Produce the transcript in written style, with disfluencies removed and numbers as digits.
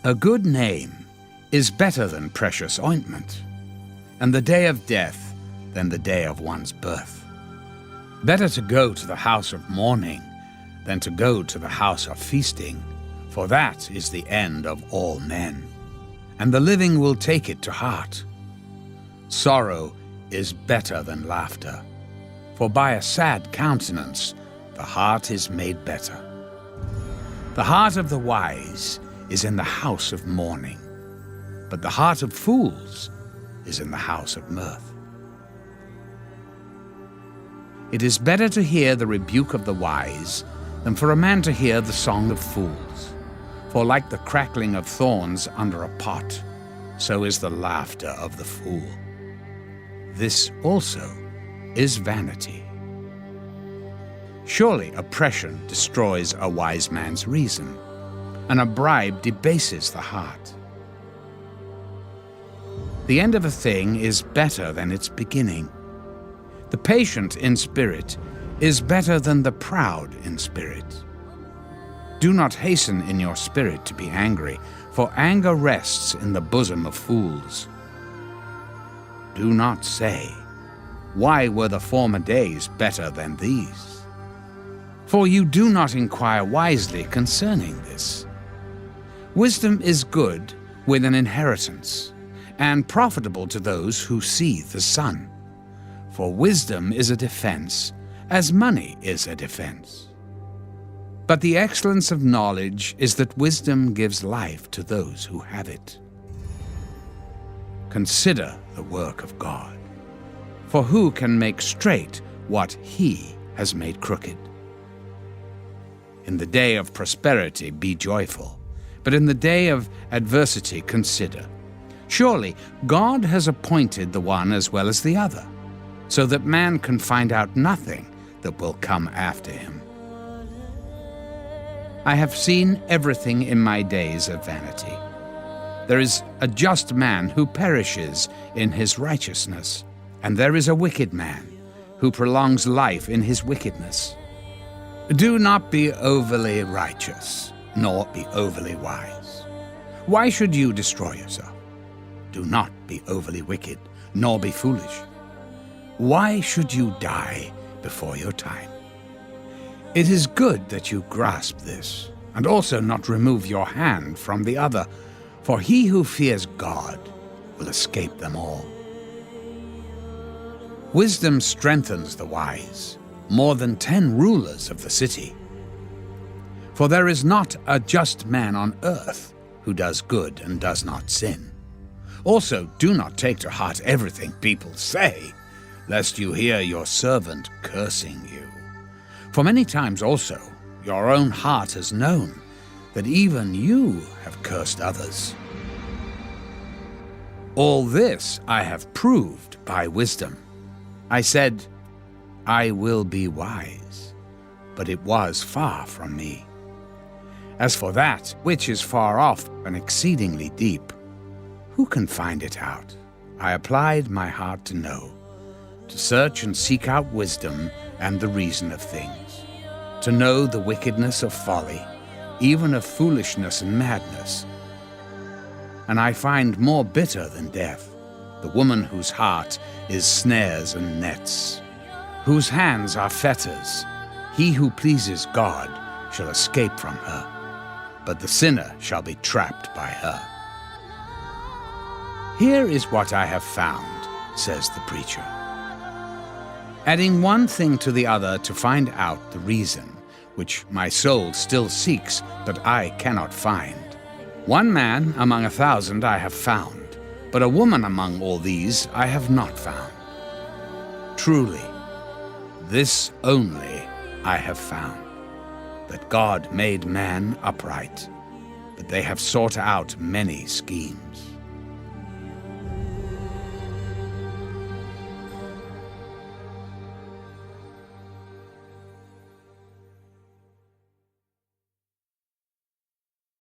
A good name is better than precious ointment, and the day of death than the day of one's birth. Better to go to the house of mourning than to go to the house of feasting, for that is the end of all men, and the living will take it to heart. Sorrow is better than laughter, for by a sad countenance the heart is made better. The heart of the wise is in the house of mourning, but the heart of fools is in the house of mirth. It is better to hear the rebuke of the wise than for a man to hear the song of fools. For like the crackling of thorns under a pot, so is the laughter of the fool. This also is vanity. Surely oppression destroys a wise man's reason, and a bribe debases the heart. The end of a thing is better than its beginning. The patient in spirit is better than the proud in spirit. Do not hasten in your spirit to be angry, for anger rests in the bosom of fools. Do not say, "Why were the former days better than these?" For you do not inquire wisely concerning this. Wisdom is good with an inheritance, and profitable to those who see the sun. For wisdom is a defense, as money is a defense. But the excellence of knowledge is that wisdom gives life to those who have it. Consider the work of God, for who can make straight what He has made crooked? In the day of prosperity be joyful, but in the day of adversity consider. Surely God has appointed the one as well as the other, so that man can find out nothing that will come after him. I have seen everything in my days of vanity. There is a just man who perishes in his righteousness, and there is a wicked man who prolongs life in his wickedness. Do not be overly righteous, nor be overly wise. Why should you destroy yourself? Do not be overly wicked, nor be foolish. Why should you die before your time? It is good that you grasp this, and also not remove your hand from the other, for he who fears God will escape them all. Wisdom strengthens the wise, more than 10 rulers of the city. For there is not a just man on earth who does good and does not sin. Also, do not take to heart everything people say, lest you hear your servant cursing you. For many times also your own heart has known that even you have cursed others. All this I have proved by wisdom. I said, I will be wise, but it was far from me. As for that which is far off and exceedingly deep, who can find it out? I applied my heart to know, to search and seek out wisdom and the reason of things, to know the wickedness of folly, even of foolishness and madness. And I find more bitter than death the woman whose heart is snares and nets, whose hands are fetters. He who pleases God shall escape from her, but the sinner shall be trapped by her. Here is what I have found, says the preacher. Adding one thing to the other to find out the reason, which my soul still seeks, but I cannot find. One man among 1,000 I have found, but a woman among all these I have not found. Truly, this only I have found, that God made man upright, but they have sought out many schemes.